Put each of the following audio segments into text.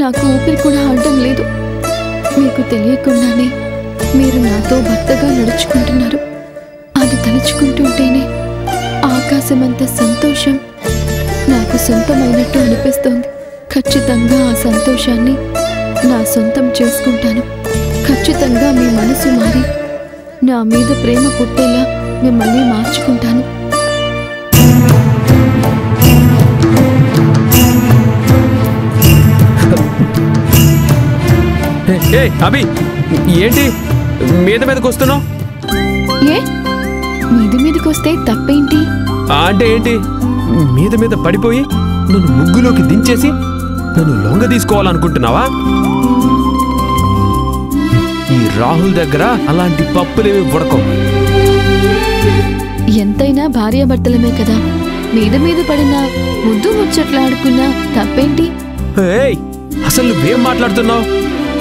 నాకు ఊపిరి కూడా ఆడడం లేదు. మీకు తెలియకుండానే మీరు నాతో భర్తగా నడుచుకుంటున్నారు. అది తలుచుకుంటుంటేనే ఆకాశమంత సంతోషం నాకు సొంతమైనట్టు అనిపిస్తోంది. ఖచ్చితంగా ఆ సంతోషాన్ని నా సొంతం చేసుకుంటాను. ఖచ్చితంగా మీ మనసు మారి నా మీద ప్రేమ పుట్టేలా మిమ్మల్ని మార్చుకుంటాను. అభి, ఏంటి మీద మీదకి వస్తున్నావు? ఏ మీదకి వస్తే తప్పేంటి? అంటే ఏంటి, మీద మీద పడిపోయి నన్ను ముగ్గులోకి దించేసి నన్ను లొంగ తీసుకోవాలనుకుంటున్నావా? ఈ రాహుల్ దగ్గర అలాంటి పప్పులేవి ఉడకం. ఎంతైనా భార్యాభర్తలమే కదా, మీద పడినా ముద్దు ముచ్చట్లాడుకున్నా తప్పేంటి? అసలు నువ్వేం మాట్లాడుతున్నావు?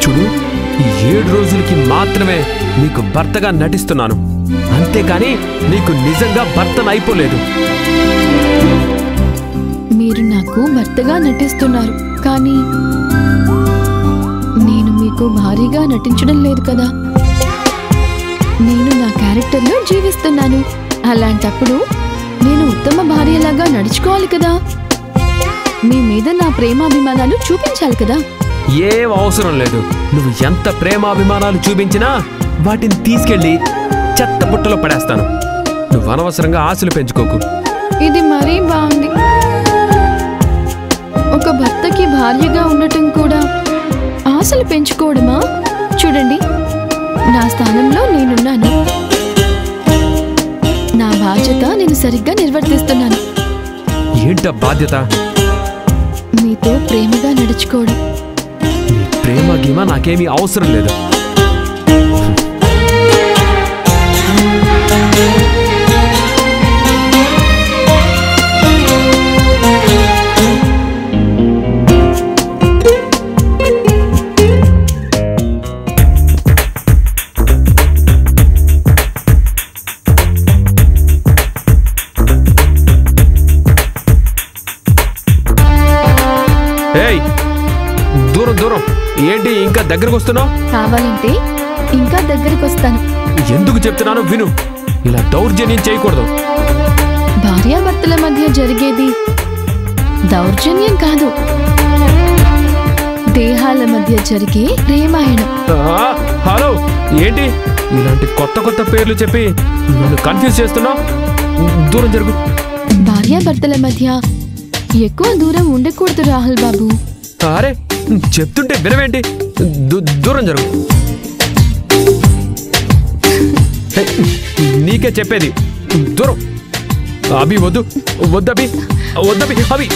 చూడు, ఈ 7 రోజులకి మాత్రమే నీకు భర్తగా నటిస్తున్నాను, అంతేకాని నీకు నిజంగా భర్తను అయిపోలేదు. మీరు నాకు భర్తగా నటిస్తున్నారు, కానీ నేను మీకు భారీగా నటించడం లేదు కదా. నేను నా క్యారెక్టర్లో జీవిస్తున్నాను. అలాంటప్పుడు నేను ఉత్తమ భార్యలాగా నడుచుకోవాలి కదా. మీ మీద నా ప్రేమాభిమానాలు చూపించాలి కదా. ఏం అవసరం లేదు. నువ్వు ఎంత ప్రేమాభిమానాలు చూపించినా వాటిని తీసుకెళ్లి చెత్త బుట్టలో పడేస్తాను. నువ్వు అనవసరంగా ఆశలు పెంచుకోకు. ఇది మరీ బాగుంది. ఒక భర్తకి భార్యగా ఉండటం కూడా ఆశలు పెంచుకోవడమా? చూడండి, నా స్థానంలో నేనున్నాను. నా బాధ్యత నేను సరిగ్గా నిర్వర్తిస్తున్నాను. ఏంట బాధ్యత? మీతో ప్రేమగా నడుచుకోవడం. ప్రేమ గీమ నాకేమీ అవసరం లేదు. దూరం ఏంటి ఇంకా దగ్గరకు వస్తున్నావు? కావాలంటే ఇంకా దగ్గరకు వస్తాను. ఎందుకు చెప్తున్నానో విను. ఇలా దౌర్జన్యం చేయకూడదు. భార్యాభర్తల మధ్య జరిగేది దౌర్జన్యం కాదు, దేహాల మధ్య జరిగే ప్రేమాయణం. హలో, ఏంటి ఇలాంటి కొత్త పేర్లు చెప్పి నన్ను కన్ఫ్యూజ్ చేస్తున్నావు? దూరం జరుగు. భార్యాభర్తల మధ్య ఎక్కువ దూరం ఉండకూడదు రాహుల్ బాబు. అరే, చెప్తుంటే వినవేంటి? దూరం జరుగు. నీకే చెప్పేది, దూరం. అభి వద్దు, వద్దభి, వద్దభి, అభి.